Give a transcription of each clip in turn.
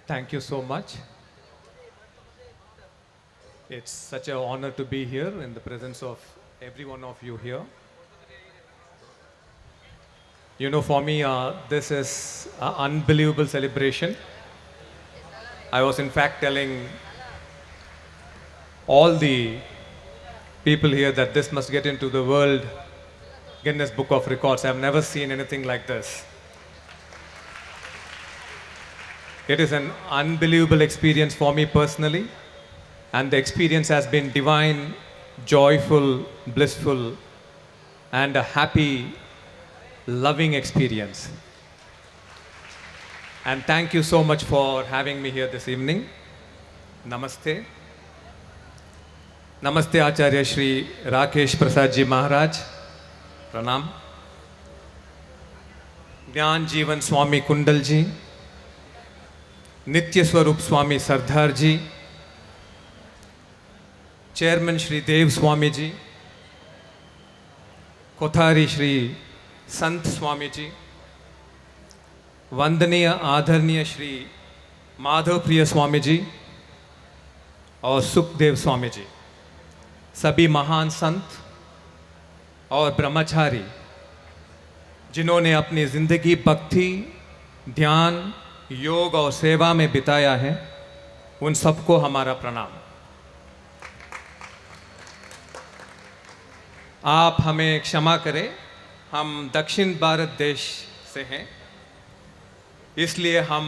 Thank you so much. It's such an honor to be here in the presence of every one of you here. For me, this is an unbelievable celebration. I was, in fact, telling all the people here that this must get into the World Guinness Book of Records. I've never seen anything like this. It is an unbelievable experience for me personally, and the experience has been divine, joyful, blissful, and a happy, loving experience. And thank you so much for having me here this evening. Namaste. Namaste Acharya Shri Rakesh Prasad Ji Maharaj. Pranam. ज्ञान जीवन स्वामी कुंडल जी, नित्य स्वरूप स्वामी सरदार जी, chairman Shri देव स्वामी जी, कोठारी श्री संत स्वामी जी, वंदनीय आदरणीय श्री माधव प्रिय स्वामी जी और सुखदेव स्वामी जी, सभी महान संत और ब्रह्मचारी जिन्होंने अपनी ज़िंदगी भक्ति, ध्यान, योग और सेवा में बिताया है, उन सबको हमारा प्रणाम। आप हमें क्षमा करें, हम दक्षिण भारत देश से हैं, इसलिए हम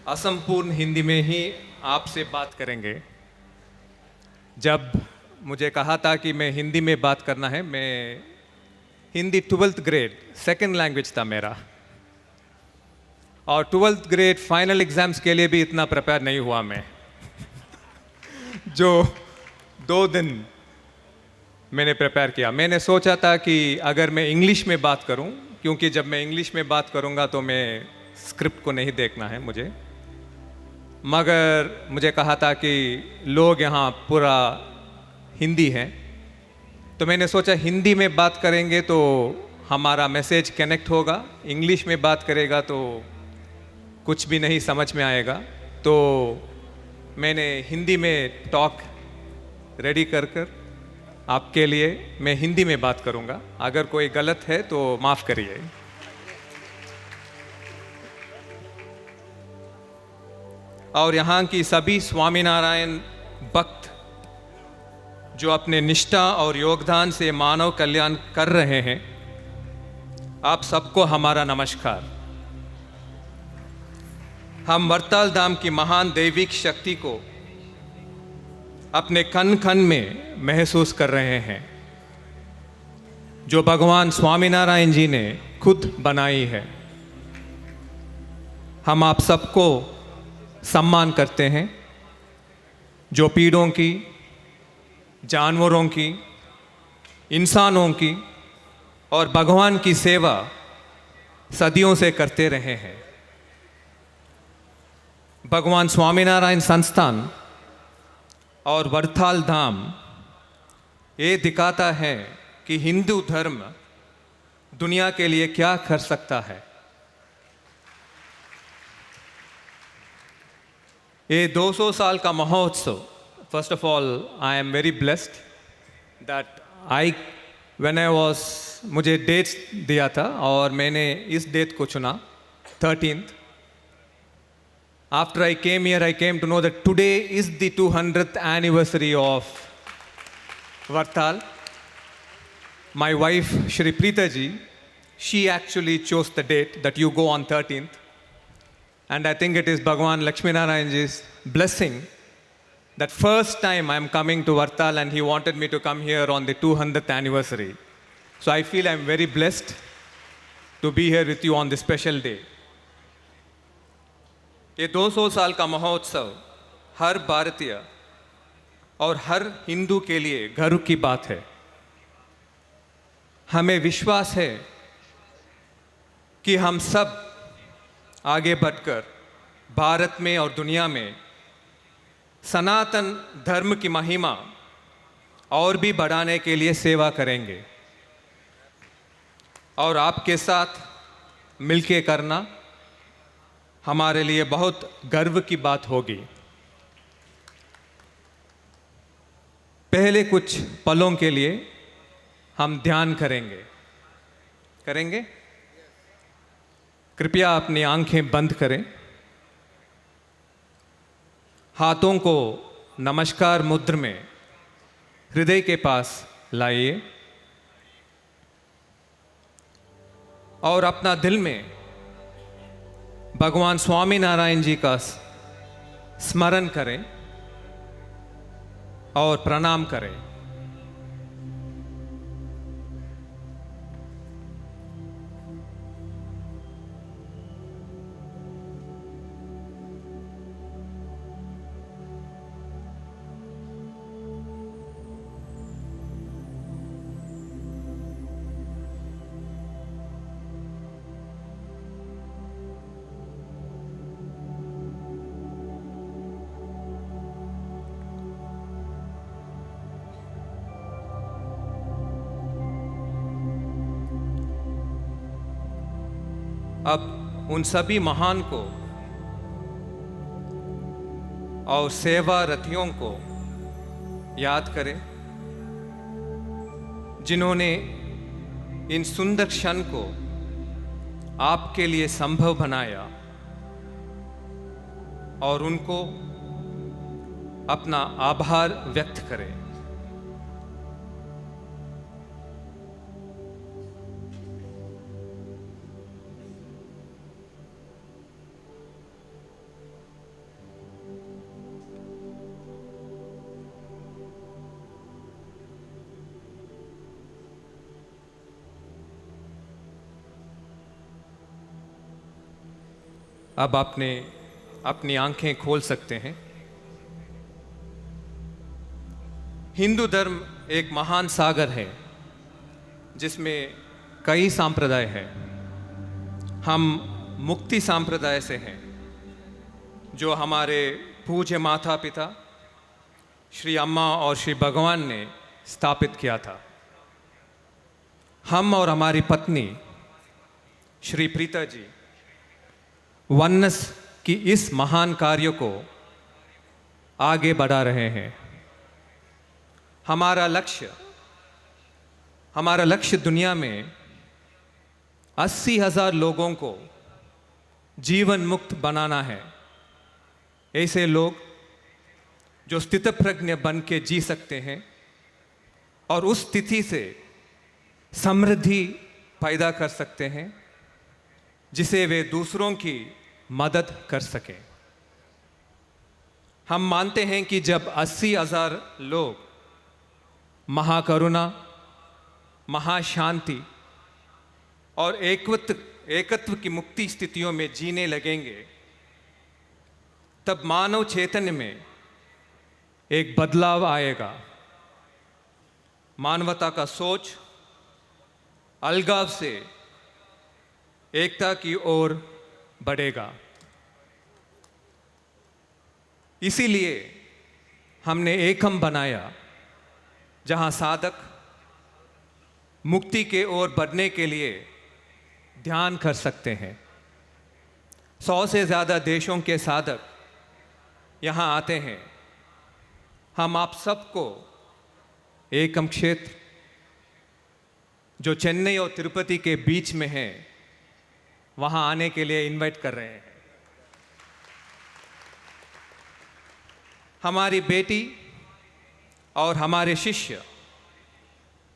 असंपूर्ण हिंदी में ही आपसे बात करेंगे। जब मुझे कहा था कि मैं हिंदी में बात करना है, मैं Hindi 12th grade second language था मेरा, और 12th ग्रेड फाइनल एग्ज़ाम्स के लिए भी इतना प्रिपेयर नहीं हुआ मैं जो 2 दिन मैंने प्रिपेयर किया। मैंने सोचा था कि अगर मैं इंग्लिश में बात करूं, क्योंकि जब मैं इंग्लिश में बात करूंगा तो मैं स्क्रिप्ट को नहीं देखना है मुझे, मगर मुझे कहा था कि लोग यहाँ पूरा हिंदी हैं, तो मैंने सोचा हिंदी में बात करेंगे तो हमारा मैसेज कनेक्ट होगा, इंग्लिश में बात करेगा तो कुछ भी नहीं समझ में आएगा। तो मैंने हिंदी में टॉक रेडी कर आपके लिए मैं हिंदी में बात करूंगा। अगर कोई गलत है तो माफ़ करिए। और यहाँ की सभी स्वामीनारायण भक्त जो अपने निष्ठा और योगदान से मानव कल्याण कर रहे हैं, आप सबको हमारा नमस्कार। हम वरताल धाम की महान दैविक शक्ति को अपने कण कण में महसूस कर रहे हैं, जो भगवान स्वामीनारायण जी ने खुद बनाई है। हम आप सबको सम्मान करते हैं, जो पेड़ों की, जानवरों की, इंसानों की और भगवान की सेवा सदियों से करते रहे हैं। भगवान स्वामीनारायण संस्थान और वरताल धाम ये दिखाता है कि हिंदू धर्म दुनिया के लिए क्या कर सकता है। ये 200 साल का महोत्सव, first of all I am very blessed that मुझे डेट्स दिया था और मैंने इस डेट को चुना 13th। After I came here, I came to know that today is the 200th anniversary of Vartal. My wife, Shri Preeta ji, she actually chose the date that you go on 13th. And I think it is Bhagwan Lakshminarayan ji's blessing that first time I am coming to Vartal and he wanted me to come here on the 200th anniversary. So I feel I am very blessed to be here with you on this special day. ये 200 साल का महोत्सव हर भारतीय और हर हिंदू के लिए गर्व की बात है। हमें विश्वास है कि हम सब आगे बढ़कर भारत में और दुनिया में सनातन धर्म की महिमा और भी बढ़ाने के लिए सेवा करेंगे, और आपके साथ मिलके करना हमारे लिए बहुत गर्व की बात होगी। पहले कुछ पलों के लिए हम ध्यान करेंगे। कृपया अपनी आंखें बंद करें। हाथों को नमस्कार मुद्र में हृदय के पास लाइए और अपना दिल में भगवान स्वामी नारायण जी का स्मरण करें और प्रणाम करें। अब उन सभी महान को और सेवा रथियों को याद करें जिन्होंने इन सुंदर क्षण को आपके लिए संभव बनाया, और उनको अपना आभार व्यक्त करें। अब आपने अपनी आंखें खोल सकते हैं। हिंदू धर्म एक महान सागर है जिसमें कई संप्रदाय हैं। हम मुक्ति संप्रदाय से हैं, जो हमारे पूज्य माता पिता श्री अम्मा और श्री भगवान ने स्थापित किया था। हम और हमारी पत्नी श्री प्रीता जी वनस की इस महान कार्य को आगे बढ़ा रहे हैं। हमारा लक्ष्य दुनिया में 80,000 लोगों को जीवन मुक्त बनाना है। ऐसे लोग जो स्थितप्रज्ञ बन के जी सकते हैं और उस स्थिति से समृद्धि पैदा कर सकते हैं जिसे वे दूसरों की मदद कर सकें। हम मानते हैं कि जब 80,000 लोग महाकरुणा, महाशांति और एकत्व की मुक्ति स्थितियों में जीने लगेंगे, तब मानव चैतन्य में एक बदलाव आएगा। मानवता का सोच अलगाव से एकता की ओर बढ़ेगा। इसीलिए हमने एकम बनाया, जहां साधक मुक्ति के ओर बढ़ने के लिए ध्यान कर सकते हैं। 100 से ज़्यादा देशों के साधक यहाँ आते हैं। हम आप सबको एकम क्षेत्र, जो चेन्नई और तिरुपति के बीच में है, वहाँ आने के लिए इनवाइट कर रहे हैं। हमारी बेटी और हमारे शिष्य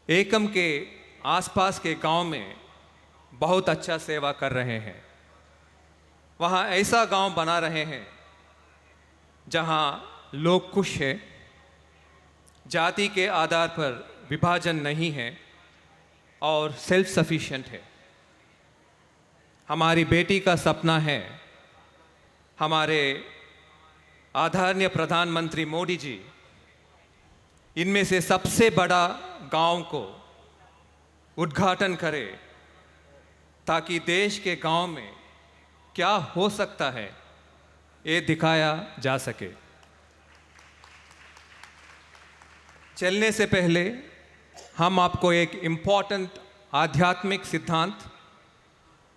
एकम के आसपास के गांव में बहुत अच्छा सेवा कर रहे हैं। वहाँ ऐसा गांव बना रहे हैं जहाँ लोग खुश हैं, जाति के आधार पर विभाजन नहीं है और सेल्फ सफिशिएंट है। हमारी बेटी का सपना है हमारे आदरणीय प्रधानमंत्री मोदी जी इनमें से सबसे बड़ा गांव को उद्घाटन करें, ताकि देश के गांव में क्या हो सकता है ये दिखाया जा सके। चलने से पहले हम आपको एक इम्पॉर्टेंट आध्यात्मिक सिद्धांत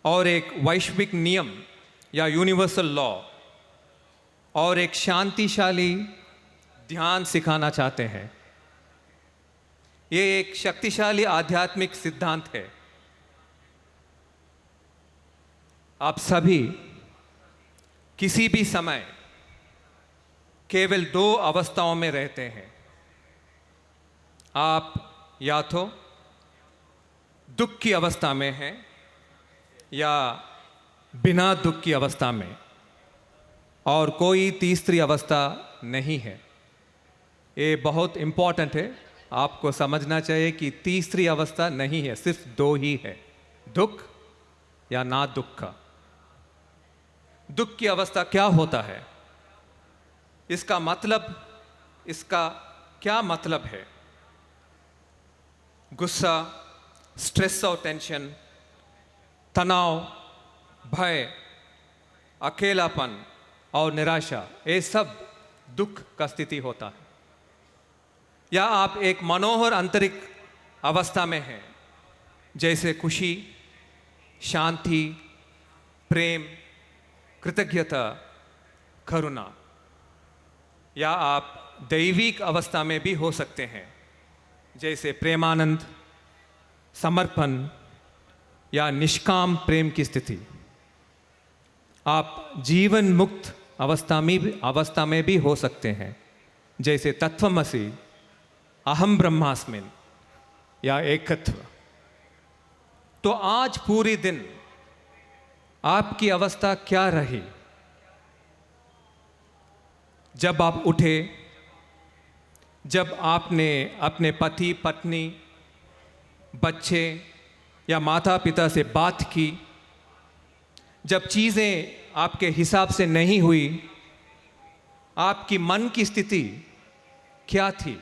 और एक वैश्विक नियम या यूनिवर्सल लॉ और एक शांतिशाली ध्यान सिखाना चाहते हैं। ये एक शक्तिशाली आध्यात्मिक सिद्धांत है। आप सभी किसी भी समय केवल दो अवस्थाओं में रहते हैं। आप या तो दुख की अवस्था में हैं या बिना दुख की अवस्था में, और कोई तीसरी अवस्था नहीं है। ये बहुत इम्पॉर्टेंट है, आपको समझना चाहिए कि तीसरी अवस्था नहीं है, सिर्फ दो ही है, दुख या ना दुख का। दुख की अवस्था क्या होता है, इसका क्या मतलब है? गुस्सा, स्ट्रेस और टेंशन, तनाव, भय, अकेलापन और निराशा, ये सब दुख का स्थिति होता है। या आप एक मनोहर आंतरिक अवस्था में हैं, जैसे खुशी, शांति, प्रेम, कृतज्ञता, करुणा। या आप दैविक अवस्था में भी हो सकते हैं, जैसे प्रेमानंद, समर्पण या निष्काम प्रेम की स्थिति। आप जीवन मुक्त अवस्था में भी हो सकते हैं, जैसे तत्वमसि, अहम ब्रह्मास्मिन या एकत्व। तो आज पूरी दिन आपकी अवस्था क्या रही? जब आप उठे, जब आपने अपने पति, पत्नी, बच्चे या माता पिता से बात की, जब चीज़ें आपके हिसाब से नहीं हुई, आपकी मन की स्थिति क्या थी?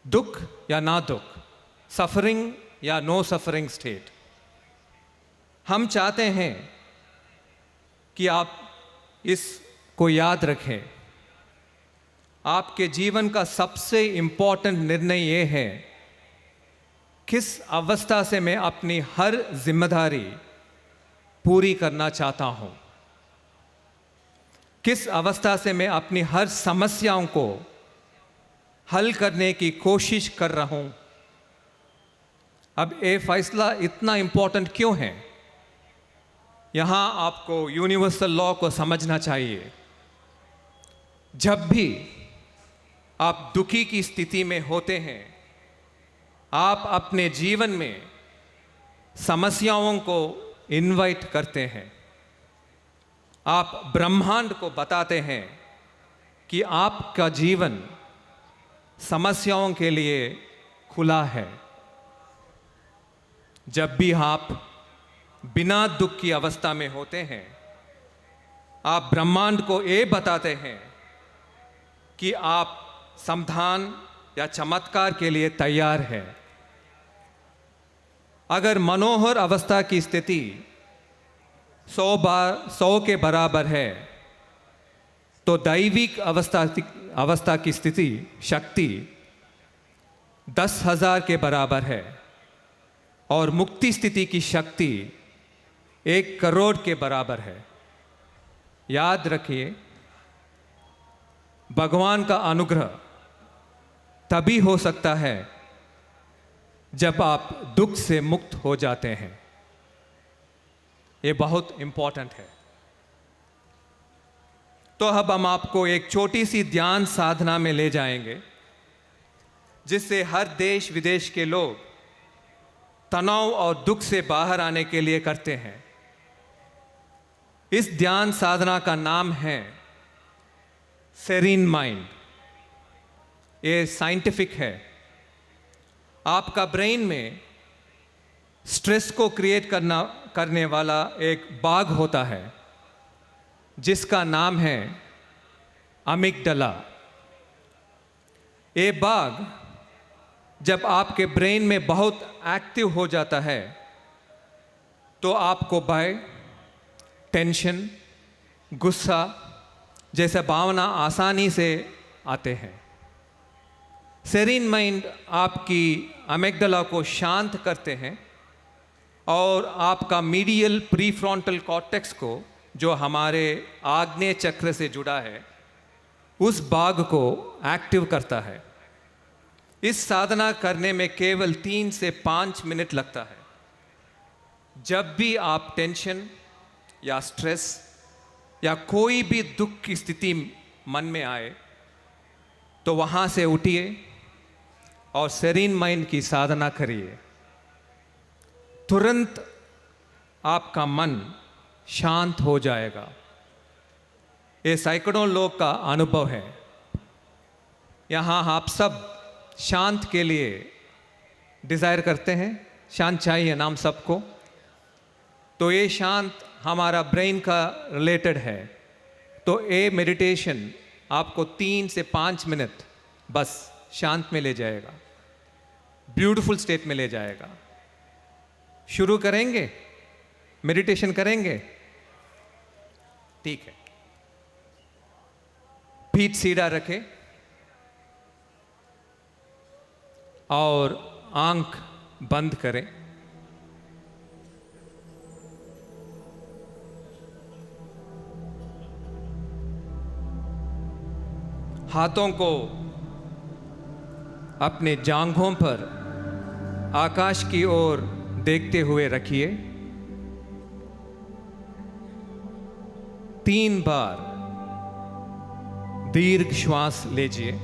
दुख या ना दुख, सफरिंग या नो सफरिंग स्टेट। हम चाहते हैं कि आप इसको याद रखें। आपके जीवन का सबसे इंपॉर्टेंट निर्णय ये है, किस अवस्था से मैं अपनी हर जिम्मेदारी पूरी करना चाहता हूं, किस अवस्था से मैं अपनी हर समस्याओं को हल करने की कोशिश कर रहा हूं। अब ये फैसला इतना इंपॉर्टेंट क्यों है? यहां आपको यूनिवर्सल लॉ को समझना चाहिए। जब भी आप दुखी की स्थिति में होते हैं, आप अपने जीवन में समस्याओं को इनवाइट करते हैं। आप ब्रह्मांड को बताते हैं कि आपका जीवन समस्याओं के लिए खुला है। जब भी आप बिना दुख की अवस्था में होते हैं, आप ब्रह्मांड को ये बताते हैं कि आप समाधान या चमत्कार के लिए तैयार हैं। अगर मनोहर अवस्था की स्थिति 100 के बराबर है, तो दैविक अवस्था की स्थिति शक्ति 10,000 के बराबर है, और मुक्ति स्थिति की शक्ति 1 करोड़ के बराबर है। याद रखिए, भगवान का अनुग्रह तभी हो सकता है जब आप दुख से मुक्त हो जाते हैं। ये बहुत इंपॉर्टेंट है। तो अब हम आपको एक छोटी सी ध्यान साधना में ले जाएंगे, जिससे हर देश विदेश के लोग तनाव और दुख से बाहर आने के लिए करते हैं। इस ध्यान साधना का नाम है सेरीन माइंड। ये साइंटिफिक है। आपका ब्रेन में स्ट्रेस को क्रिएट करने वाला एक बाग होता है, जिसका नाम है अमिगडाला। ये बाग जब आपके ब्रेन में बहुत एक्टिव हो जाता है, तो आपको भय, टेंशन, गुस्सा जैसे भावना आसानी से आते हैं। सेरीन माइंड आपकी अमिगडाला को शांत करते हैं और आपका मीडियल प्रीफ्रंटल कॉर्टेक्स को, जो हमारे आग्नेय चक्र से जुड़ा है, उस भाग को एक्टिव करता है। इस साधना करने में केवल 3 से 5 मिनट लगता है। जब भी आप टेंशन या स्ट्रेस या कोई भी दुख की स्थिति मन में आए तो वहाँ से उठिए और सेरेन माइंड की साधना करिए। तुरंत आपका मन शांत हो जाएगा। ये सैकड़ों लोग का अनुभव है। यहाँ आप सब शांत के लिए डिज़ायर करते हैं, शांत चाहिए नाम सबको। तो ये शांत हमारा ब्रेन का रिलेटेड है। तो ये मेडिटेशन आपको 3 से 5 मिनट बस शांत में ले जाएगा, ब्यूटीफुल स्टेट में ले जाएगा। शुरू करेंगे, मेडिटेशन करेंगे? ठीक है। पीठ सीधा रखें और आंख बंद करें। हाथों को अपने जांघों पर आकाश की ओर देखते हुए रखिए। 3 बार दीर्घ श्वास लीजिए।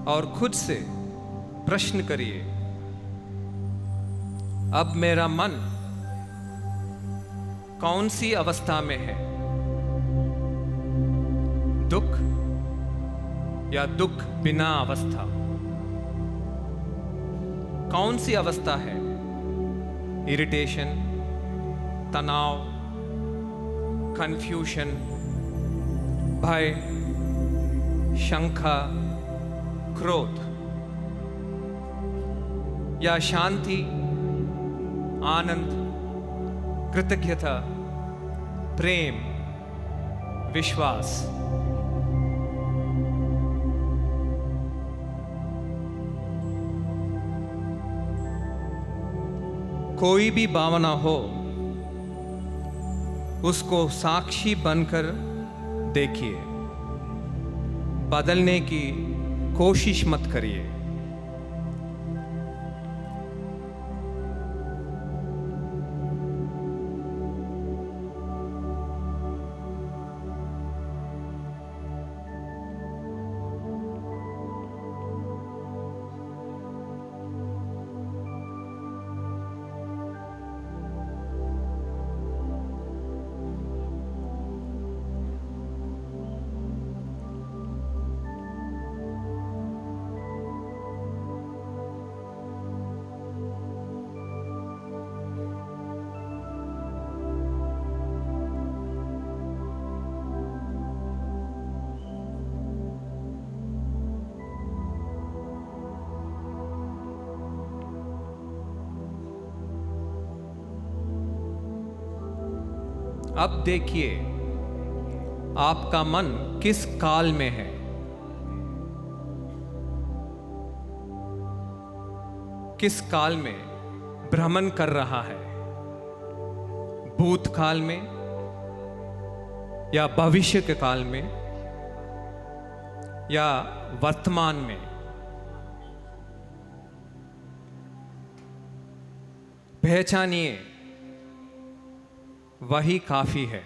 और खुद से प्रश्न करिए, अब मेरा मन कौन सी अवस्था में है? दुख या दुख बिना अवस्था? कौन सी अवस्था है? इरिटेशन, तनाव, कंफ्यूशन, भय, शंका, क्रोध या शांति, आनंद, कृतज्ञता, प्रेम, विश्वास? कोई भी भावना हो, उसको साक्षी बनकर देखिए। बदलने की कोशिश मत करिए। अब देखिए आपका मन किस काल में है। किस काल में भ्रमण कर रहा है? भूतकाल में या भविष्य के काल में या वर्तमान में? पहचानिए, वही काफी है।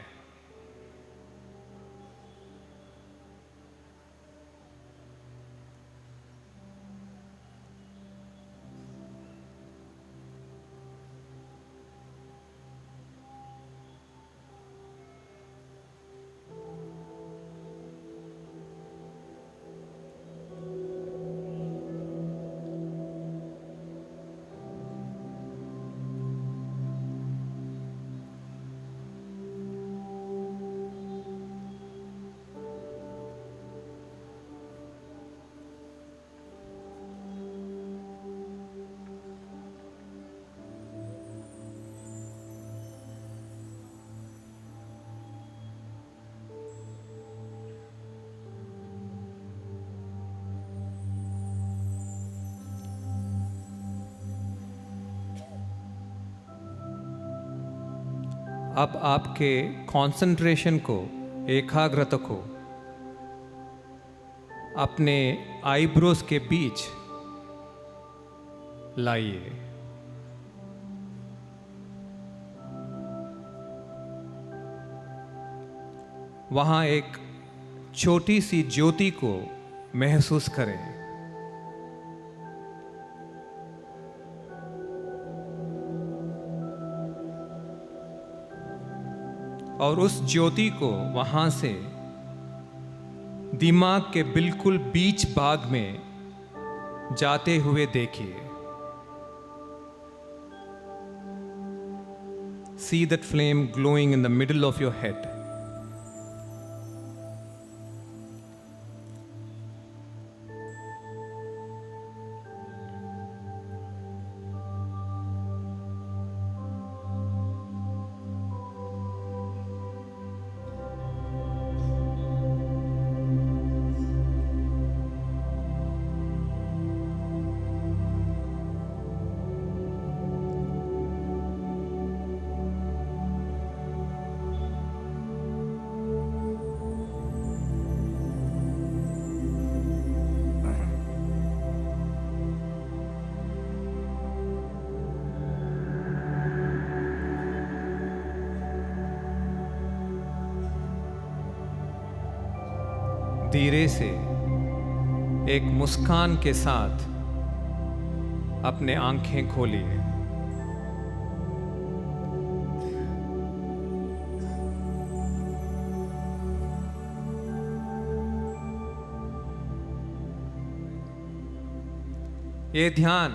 अब आपके कंसंट्रेशन को, एकाग्रता को अपने आईब्रोज के बीच लाइए। वहाँ एक छोटी सी ज्योति को महसूस करें। और उस ज्योति को वहाँ से दिमाग के बिल्कुल बीच भाग में जाते हुए देखिए। See that flame glowing in the middle of your head. धीरे से एक मुस्कान के साथ अपने आंखें खोलिए। ये ध्यान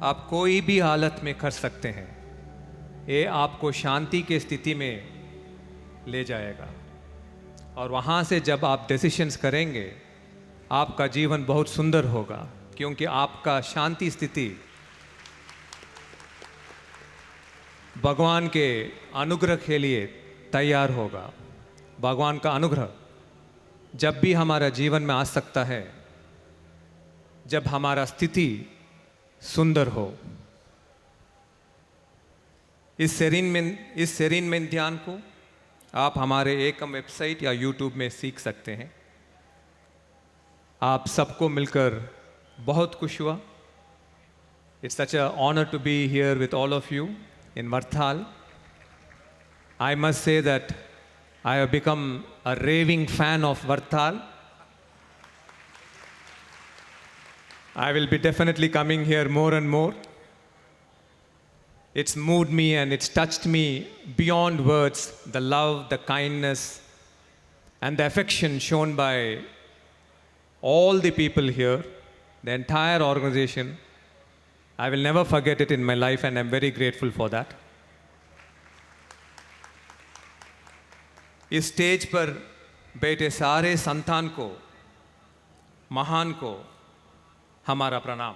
आप कोई भी हालत में कर सकते हैं। ये आपको शांति की स्थिति में ले जाएगा और वहाँ से जब आप डिसीशंस करेंगे आपका जीवन बहुत सुंदर होगा, क्योंकि आपका शांति स्थिति भगवान के अनुग्रह के लिए तैयार होगा। भगवान का अनुग्रह जब भी हमारा जीवन में आ सकता है जब हमारा स्थिति सुंदर हो। इस सेरीन में ध्यान को आप हमारे एकम वेबसाइट या यूट्यूब में सीख सकते हैं। आप सबको मिलकर बहुत खुश हुआ। It's such a honour to be here with all of you in Worthal. I must say that I have become a raving fan of Worthal. I will be definitely coming here more and more. It's moved me and it's touched me beyond words, the love, the kindness, and the affection shown by all the people here, the entire organization. I will never forget it in my life and I'm very grateful for that. इस stage पर बैठे सारे संतान को, महान को हमारा प्रणाम।